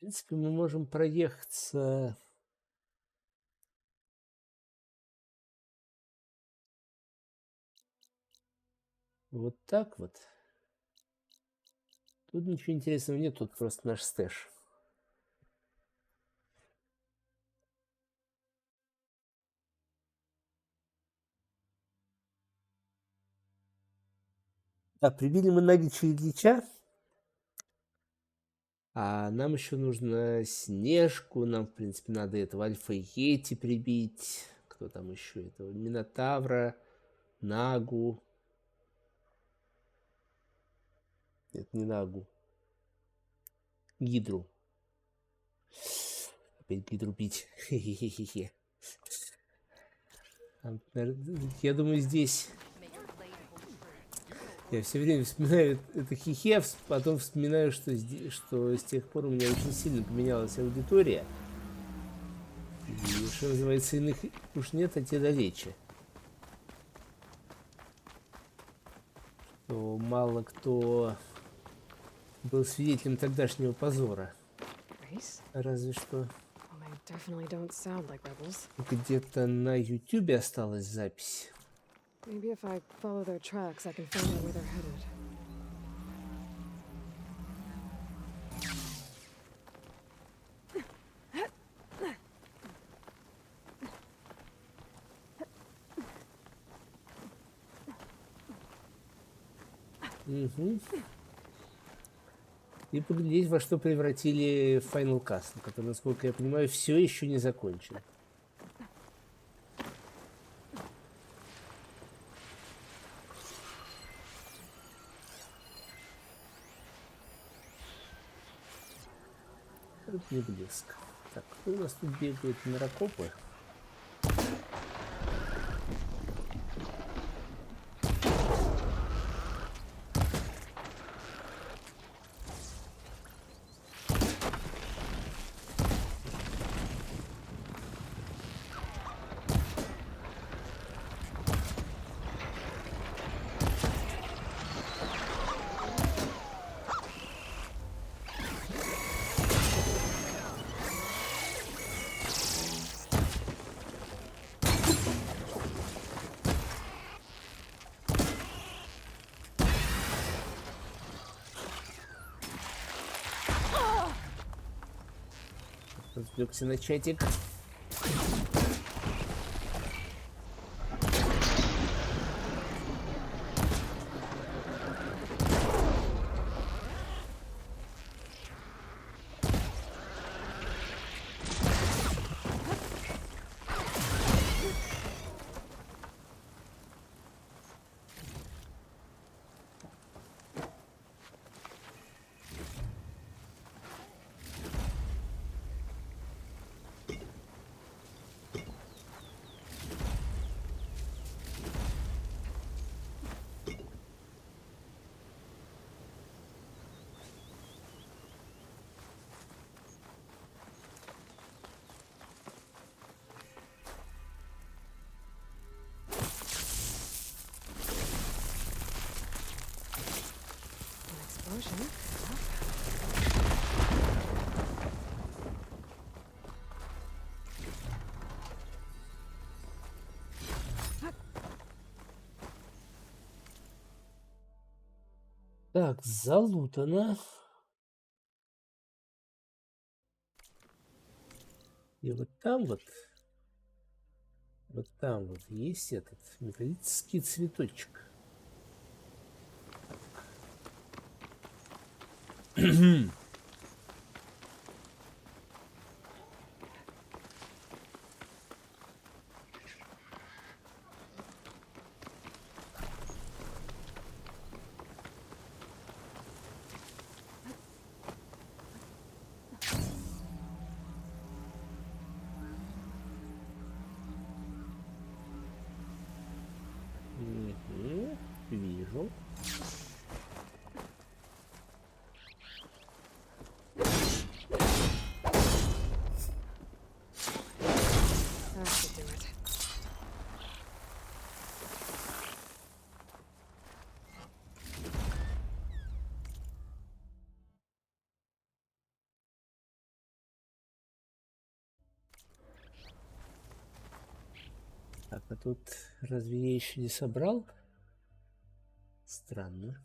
В принципе, мы можем проехаться вот так вот. Тут ничего интересного нет, тут просто наш стэш. А, прибили мы Нагича и Ильича. А нам еще нужно Снежку, нам, в принципе, надо этого Альфа Йети прибить. Кто там еще? Этого Минотавра, Нагу. Нет, не Нагу. Гидру. Опять Гидру бить. Хе-хе-хе-хе. Я думаю, здесь... Я все время вспоминаю это хихе, потом вспоминаю, что с тех пор у меня очень сильно поменялась аудитория. И, что называется, иных уж нет, а те далече. Что мало кто был свидетелем тогдашнего позора. Разве что где-то на Ютубе осталась запись. Maybe if I follow their tracks, I can find out where they're headed. Угу. И поглядеть, во что превратили Final Castle, который, насколько я понимаю, все еще не закончен. Это не блеск. Так, кто у нас тут бегает? Нарокопы? Отвлекся на чатик. Так, залутано. И вот там вот есть этот металлический цветочек. Вижу. Так, а тут разве я еще не собрал? Странно.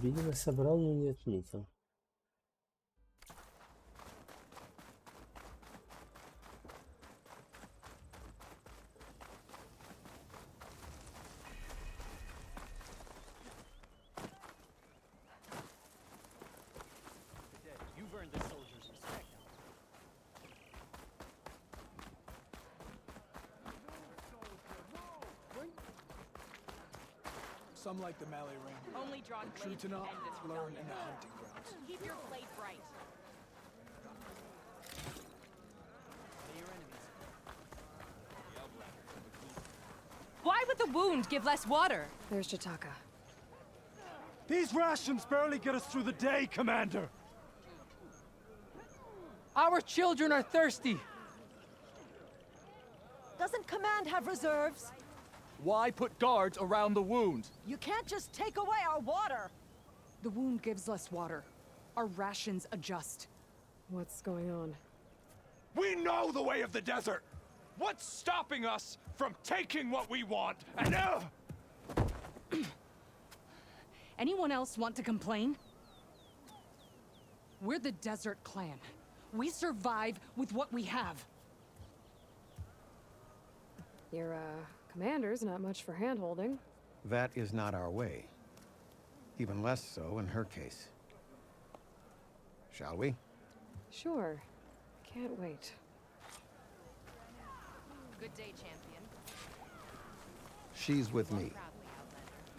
Видимо, собрал, но не отметил. You've earned the soldiers' respect. Some like the melee ring. Only drawn True blades to can not end this learn rebellion. in the hunting grounds. Keep your blade bright. They're your enemies. Why would the wound give less water? There's Jataka. These rations barely get us through the day, Commander! Our children are thirsty. Doesn't Command have reserves? Why put guards around the wound? You can't just take away our water! The wound gives less water. Our rations adjust. What's going on? We know the way of the desert! What's stopping us from taking what we want? And Anyone else want to complain? We're the Desert Clan. We survive with what we have. Your, commander's not much for hand-holding. That is not our way. Even less so in her case. Shall we? Sure. Can't wait. Good day, champion. She's with me. Proudly,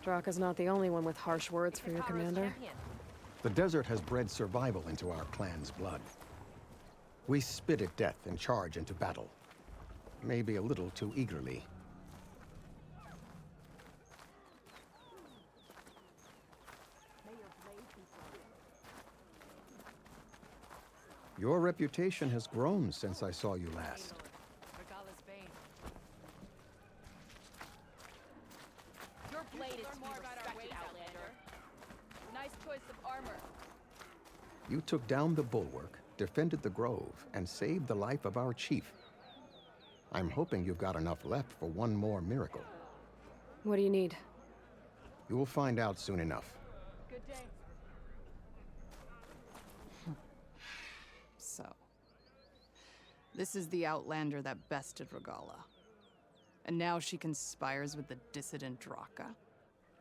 Outlander. Draka's not the only one with harsh words for your Ikataro's commander. champion. The desert has bred survival into our clan's blood. We spit at death and charge into battle. Maybe a little too eagerly. Your reputation has grown since I saw you last. Regala's bane. Your blade is to be respected, Outlander. Nice choice of armor. You took down the bulwark, defended the grove, and saved the life of our chief. I'm hoping you've got enough left for one more miracle. What do you need? You'll find out soon enough. Good day. So, this is the Outlander that bested Regala. And now she conspires with the dissident Draka.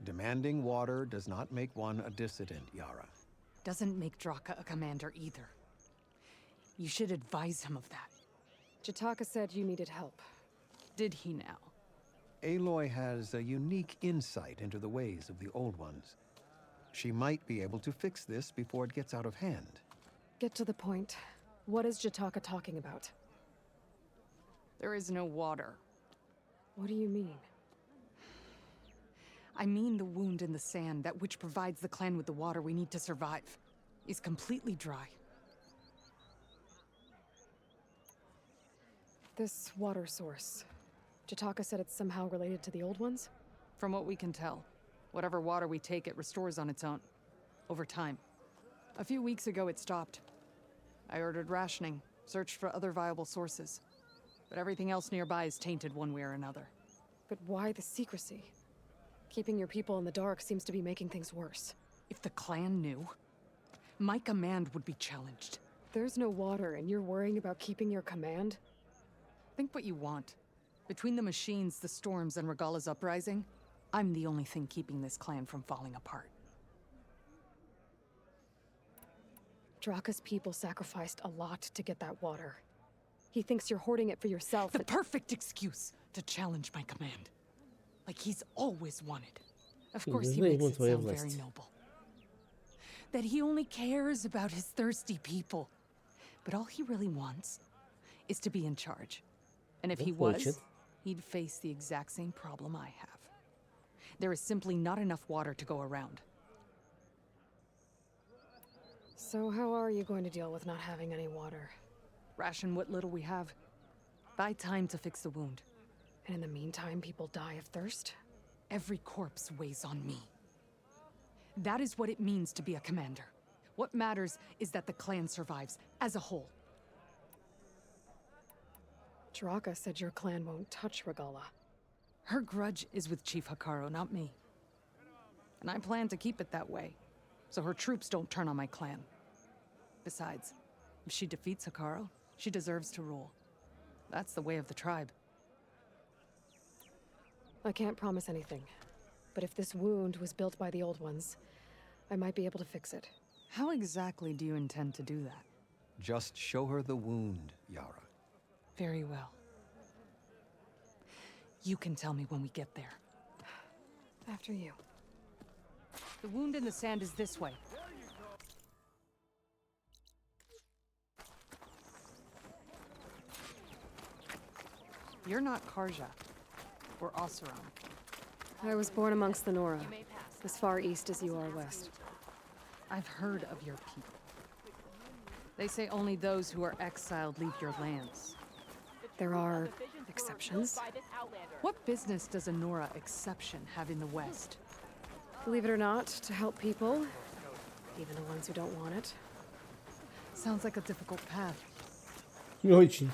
Demanding water does not make one a dissident, Yara. Doesn't make Draka a commander either. You should advise him of that. Jataka said you needed help. Did he now? Eloi has a unique insight into the ways of the Old Ones. She might be able to fix this before it gets out of hand. Get to the point. What is Jataka talking about? There is no water. What do you mean? I mean the wound in the sand, that which provides the clan with the water we need to survive, is completely dry. This water source. Jataka said it's somehow related to the old ones? From what we can tell, whatever water we take, it restores on its own. Over time. A few weeks ago, it stopped. I ordered rationing, searched for other viable sources. But everything else nearby is tainted one way or another. But why the secrecy? Keeping your people in the dark seems to be making things worse. If the clan knew, my command would be challenged. There's no water, and you're worrying about keeping your command? Think what you want. Between the machines, the storms, and Regala's uprising, I'm the only thing keeping this clan from falling apart. Draka's people sacrificed a lot to get that water. He thinks you're hoarding it for yourself. The perfect excuse to challenge my command. Like he's always wanted. Of course, he makes it sound very noble. That he only cares about his thirsty people. But all he really wants is to be in charge. And if he was, he'd face the exact same problem I have. There is simply not enough water to go around. So how are you going to deal with not having any water? Ration what little we have. Buy time to fix the wound. And in the meantime, people die of thirst? Every corpse weighs on me. That is what it means to be a commander. What matters is that the clan survives as a whole. Draka said your clan won't touch Regala. Her grudge is with Chief Hikaru, not me. And I plan to keep it that way, so her troops don't turn on my clan. Besides, if she defeats Hikaru, she deserves to rule. That's the way of the tribe. I can't promise anything. But if this wound was built by the old ones, I might be able to fix it. How exactly do you intend to do that? Just show her the wound, Yara. Very well. You can tell me when we get there. After you. The wound in the sand is this way. You're not Karja, or Oseram. I was born amongst the Nora, as far east as you are west. I've heard of your people. They say only those who are exiled leave your lands. There are exceptions. What business does a Nora exception have in the West? Believe it or not, to help people, even the ones who don't want it. Sounds like a difficult path. Очень.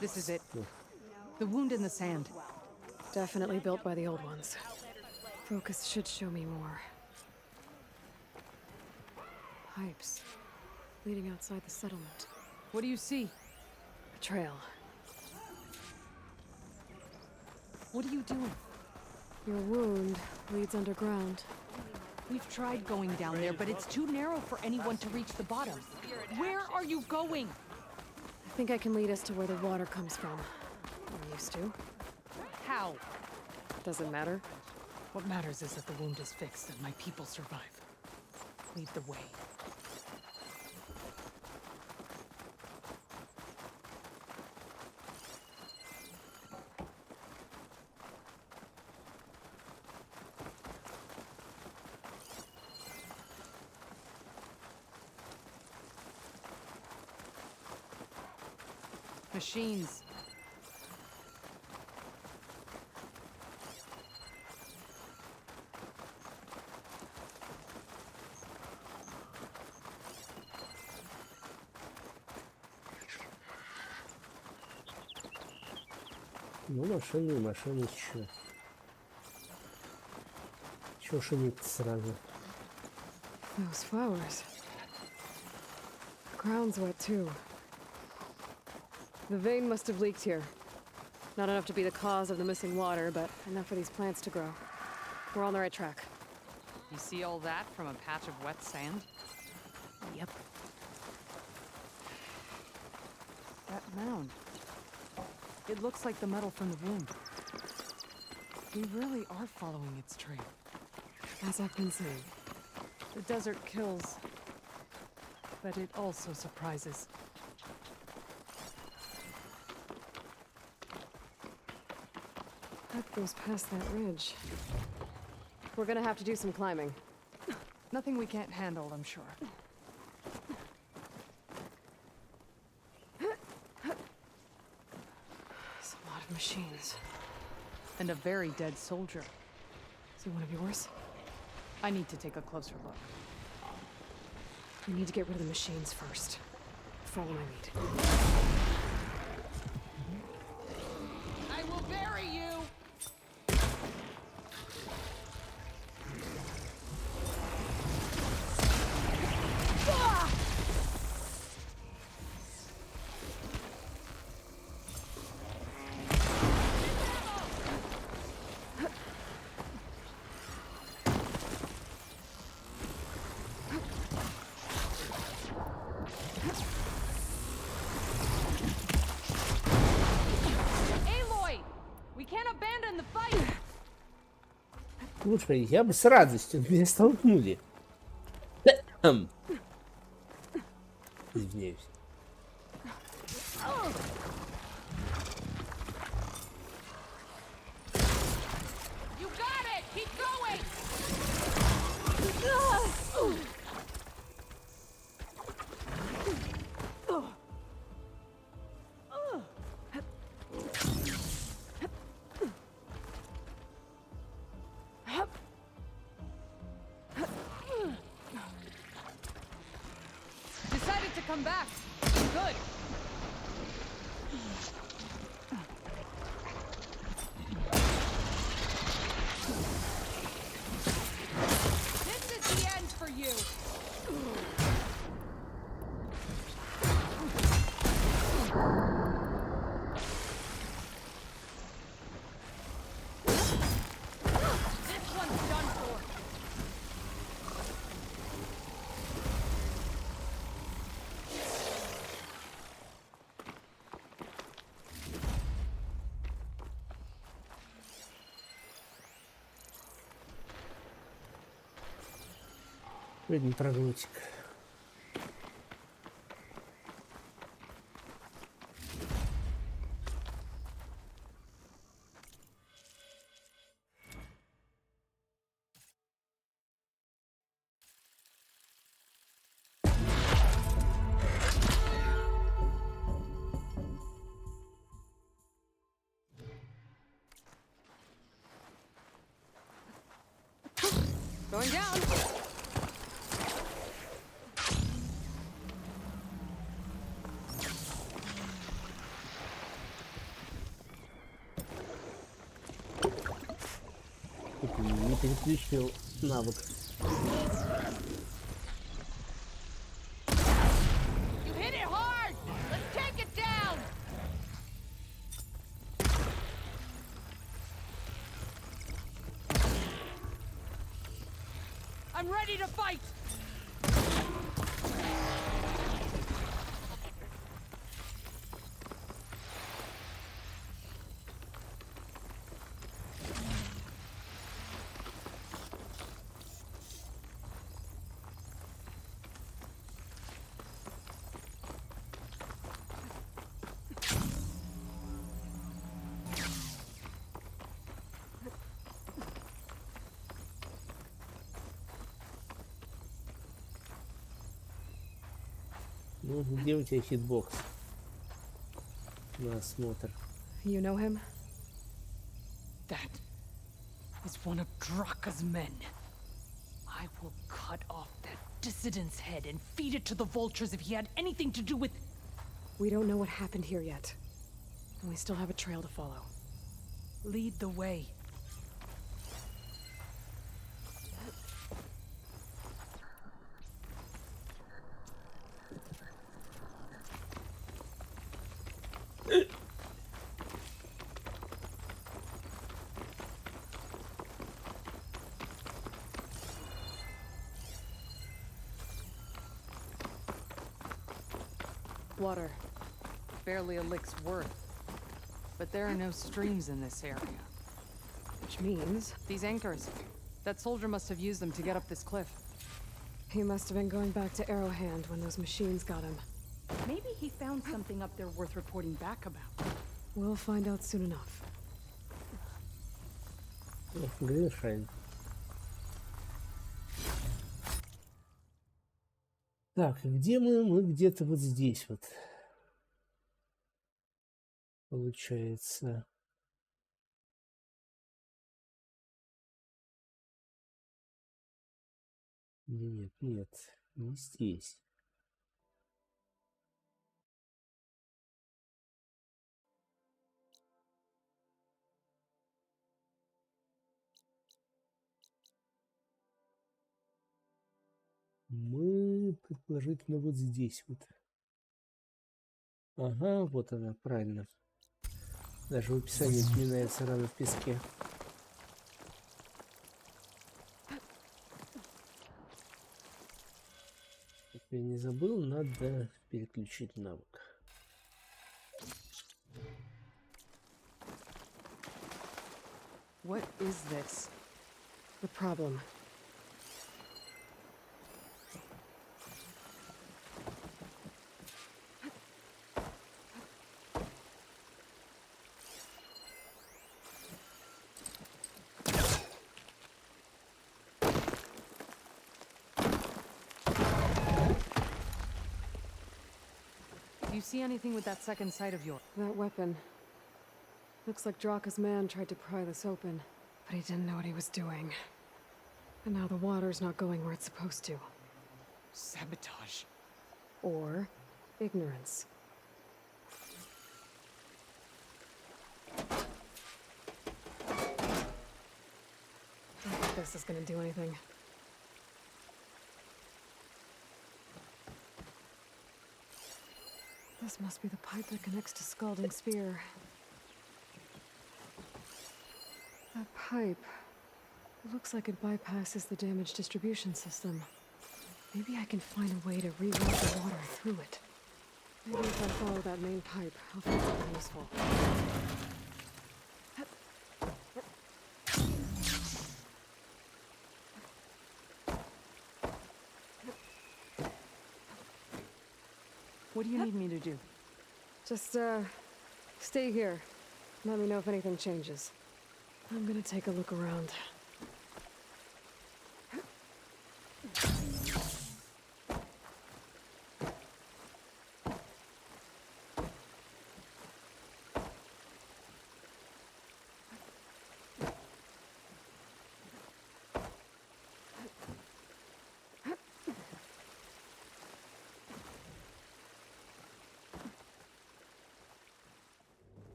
This is it. The wound in the sand. Definitely built by the old ones. Focus should show me more. Pipes leading outside the settlement. What do you see? A trail. What are you doing? Your wound leads underground. We've tried going down there, but it's too narrow for anyone to reach the bottom. Where are you going? I think I can lead us to where the water comes from. Or used to. How? Doesn't matter. What matters is that the wound is fixed and my people survive. Lead the way. Machines. Ну, машины еще. Чего шумит сразу? Those flowers. The ground's wet too. The vein must have leaked here. Not enough to be the cause of the missing water, but enough for these plants to grow. We're on the right track. You see all that from a patch of wet sand? Yep. That mound. It looks like the metal from the wound. We really are following its trail. As I've been saying. The desert kills, but it also surprises. That goes past that ridge. We're gonna have to do some climbing. Nothing we can't handle, I'm sure. It's a lot of machines. And a very dead soldier. Is he one of yours? I need to take a closer look. We need to get rid of the machines first. Follow my lead. I will bury you! Слушай, я бы с радостью, но меня столкнули. Извиняюсь. You got it! Keep going! Decided to come back. Good. This is the end for you! This one's done for! Один проглотик. Going down. Не переключил навык. You hit it hard! Let's take it down! I'm ready to fight! Ну, где у тебя хитбокс? На осмотр. You know him? That is one of Draka's men. I will cut off that dissident's head and feed it to the vultures if he had anything to do with... We don't know what happened here yet. And we still have a trail to follow. Lead the way. Water. Barely a lick's worth. But there are no streams in this area. Which means These anchors. That soldier must have used them to get up this cliff. he must have been going back to Arrowhand when those machines got him. Maybe he found something up there worth reporting back about. We'll find out soon enough. Грешен. Так, где мы? Мы где-то вот здесь вот. Получается. Нет, нет, не здесь. Мы предположительно вот здесь вот. Ага, вот она, правильно. Даже в описании упоминается рана в песке. Я не забыл, надо переключить навык. What is this? the problem. Do you see anything with that second sight of yours? That weapon. Looks like Draka's man tried to pry this open, but he didn't know what he was doing. And now the water's not going where it's supposed to. Sabotage. Or ignorance. I don't think this is gonna do anything. This must be the pipe that connects to Scalding Spear. That pipe. It looks like it bypasses the damage distribution system. Maybe I can find a way to reroute the water through it. Maybe if I follow that main pipe, I'll find something useful. What do you need me to do? Just, stay here. Let me know if anything changes. I'm gonna take a look around.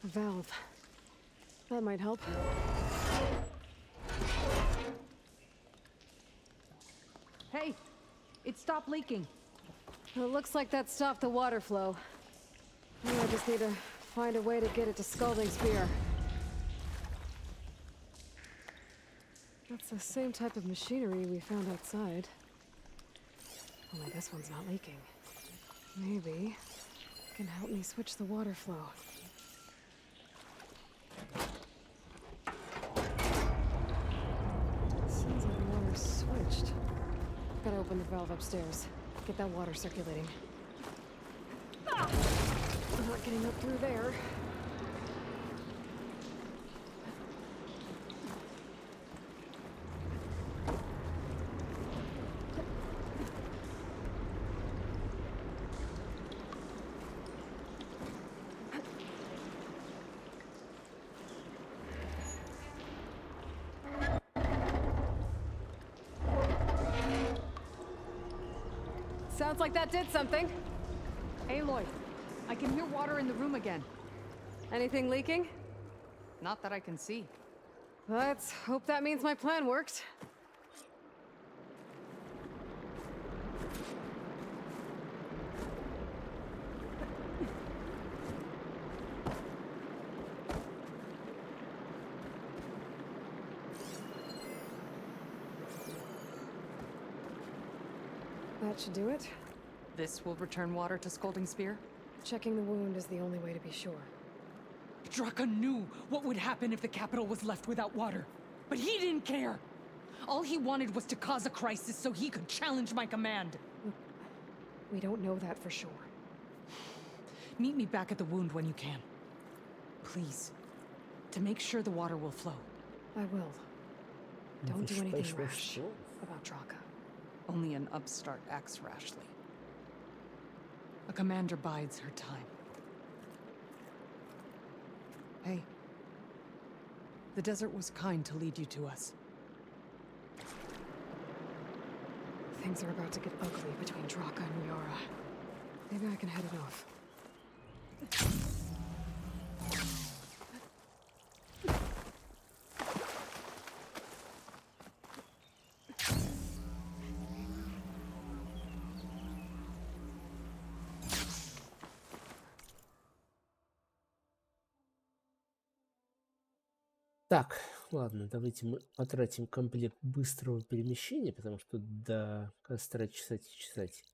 A valve. That might help. Hey! It stopped leaking. It looks like that stopped the water flow. Now I just need to find a way to get it to Scalding Spear. That's the same type of machinery we found outside. Only this one's not leaking. Maybe it can help me switch the water flow. Seems like the water's switched. Gotta open the valve upstairs. Get that water circulating. Ah! I'm not getting up through there. Sounds like that did something. Aloy, I can hear water in the room again. Anything leaking? Not that I can see. Let's hope that means my plan worked. That should do it. This will return water to Scalding Spear? Checking the wound is the only way to be sure. Draka knew what would happen if the capital was left without water. But he didn't care! All he wanted was to cause a crisis so he could challenge my command. We don't know that for sure. Meet me back at the wound when you can. Please. To make sure the water will flow. I will. Don't do anything rash about Draka. Only an upstart acts rashly. A commander bides her time. Hey. The desert was kind to lead you to us. Things are about to get ugly between Draka and Yara. Maybe I can head it off. Так, ладно, давайте мы потратим комплект быстрого перемещения, потому что до костра чесать и чесать.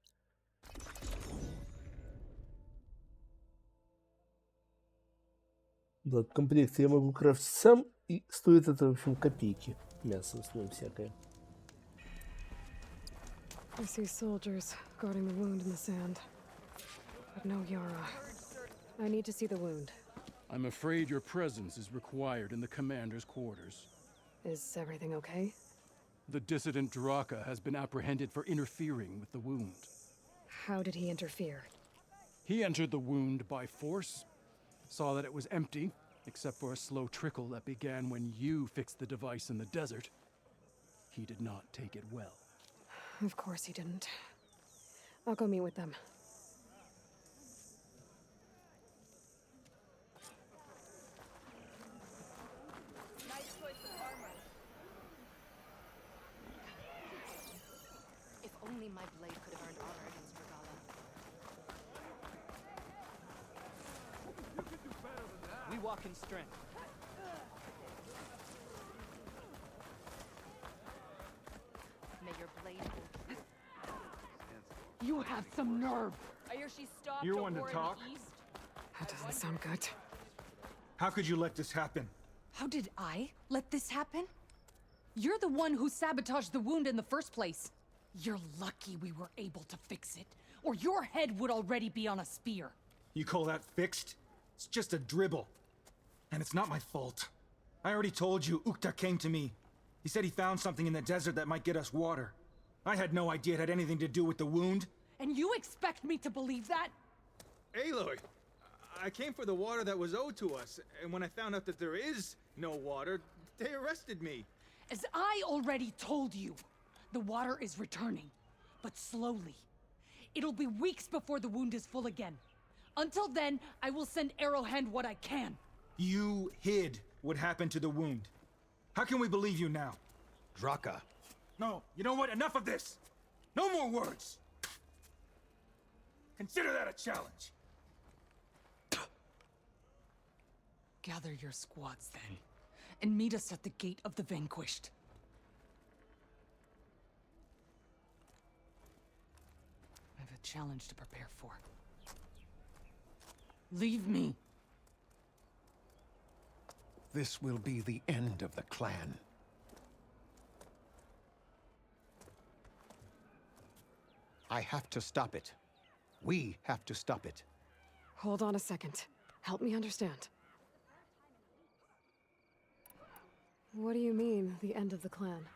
Благо, в комплекте я могу крафтить сам, и стоит это, в общем, копейки. Мясо в основном всякое. I see soldiers guarding the wound in the sand. But no Yara. I need to see the wound. I'm afraid your presence is required in the commander's quarters. Is everything okay? The dissident Draka has been apprehended for interfering with the wound. How did he interfere? He entered the wound by force, saw that it was empty, except for a slow trickle that began when you fixed the device in the desert. He did not take it well. Of course he didn't. I'll go meet with them. Nice choice of armor. If only my blade could have earned honor against Regala. We walk in strength. May your blade hold. You have some nerve. I hear she stopped You a want to war in talk? the east. That doesn't sound good. How could you let this happen? How did I let this happen? You're the one who sabotaged the wound in the first place. You're lucky we were able to fix it, or your head would already be on a spear. You call that fixed? It's just a dribble. And it's not my fault. I already told you, Ukta came to me. He said he found something in the desert that might get us water. I had no idea it had anything to do with the wound. And you expect me to believe that? Eloi, I came for the water that was owed to us, and when I found out that there is no water, they arrested me. As I already told you, the water is returning, but slowly. It'll be weeks before the wound is full again. Until then, I will send Arrowhand what I can. You hid what happened to the wound. How can we believe you now? Draka. No, you know what? Enough of this! No more words! Consider that a challenge. Gather your squads then, and meet us at the Gate of the Vanquished. I have a challenge to prepare for. Leave me. This will be the end of the clan. I have to stop it. We have to stop it. Hold on a second. Help me understand. What do you mean, the end of the clan?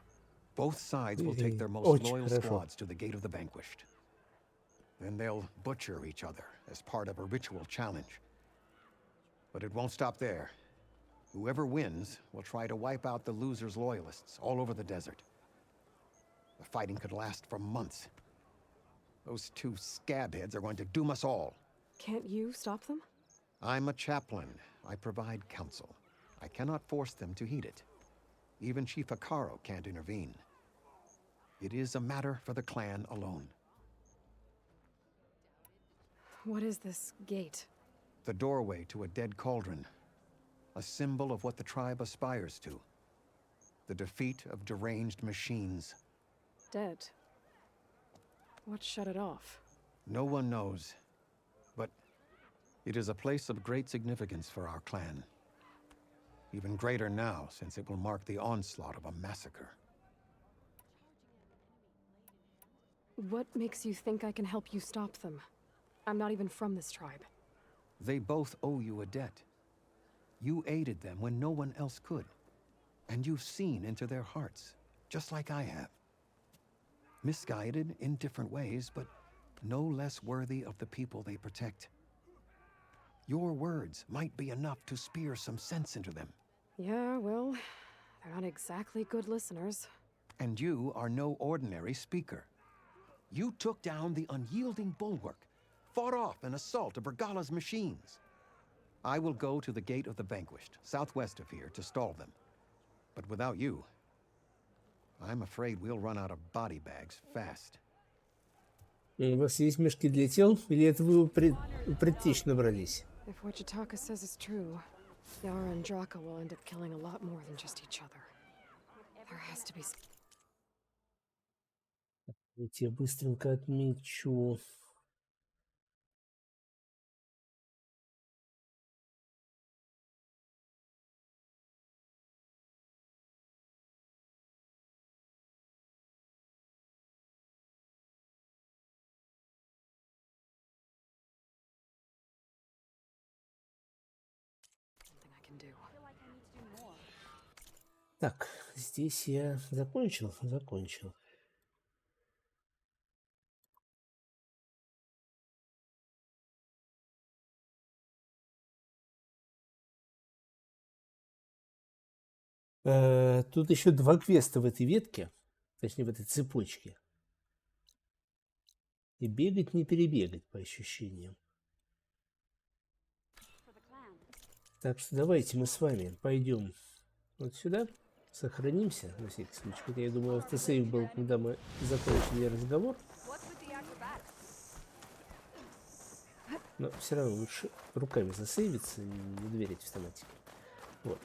Both sides will take their most Очень loyal хорошо. squads to the Gate of the Vanquished. Then they'll butcher each other as part of a ritual challenge. But it won't stop there. Whoever wins will try to wipe out the loser's loyalists all over the desert. The fighting could last for months. Those two scabheads are going to doom us all. Can't you stop them? I'm a chaplain. I provide counsel. I cannot force them to heed it. Even Chief Akaro can't intervene. It is a matter for the clan alone. What is this gate? The doorway to a dead cauldron. A symbol of what the tribe aspires to. The defeat of deranged machines. Dead. What shut it off? No one knows. But it is a place of great significance for our clan. Even greater now, since it will mark the onslaught of a massacre. What makes you think I can help you stop them? I'm not even from this tribe. They both owe you a debt. You aided them when no one else could. And you've seen into their hearts, just like I have. Misguided in different ways, but no less worthy of the people they protect. Your words might be enough to spear some sense into them. Yeah, well, they're not exactly good listeners. And you are no ordinary speaker. You took down the unyielding bulwark, fought off an assault of Regala's machines. I will go to the Gate of the Vanquished, southwest of here, to stall them. But without you, I'm afraid we'll run out of body bags fast. У вас есть мешки для тел? Или это вы у предтечь набрались? If what Jataka says is true, Yara and Draka will end up killing a lot more than just each other. There has to be... Я тебе быстренько отмечу. Так, здесь я закончил? Закончил. Тут еще 2 квеста в этой ветке, точнее в этой цепочке. И бегать не перебегать по ощущениям. Так что давайте мы с вами пойдем вот сюда, сохранимся на всякий случай. Хотя я думаю, автосейв был, когда мы закончили разговор. Но все равно лучше руками засейвиться и не доверять автоматике. Вот.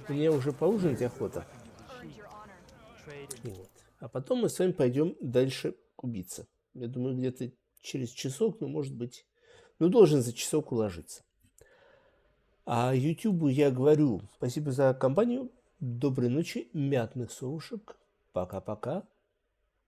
Мне уже поужинать охота. Вот. А потом мы с вами пойдем дальше убиться. Я думаю, где-то через часок, ну, может быть, ну, должен за часок уложиться. А Ютубу я говорю спасибо за компанию. Доброй ночи, мятных совушек. Пока-пока.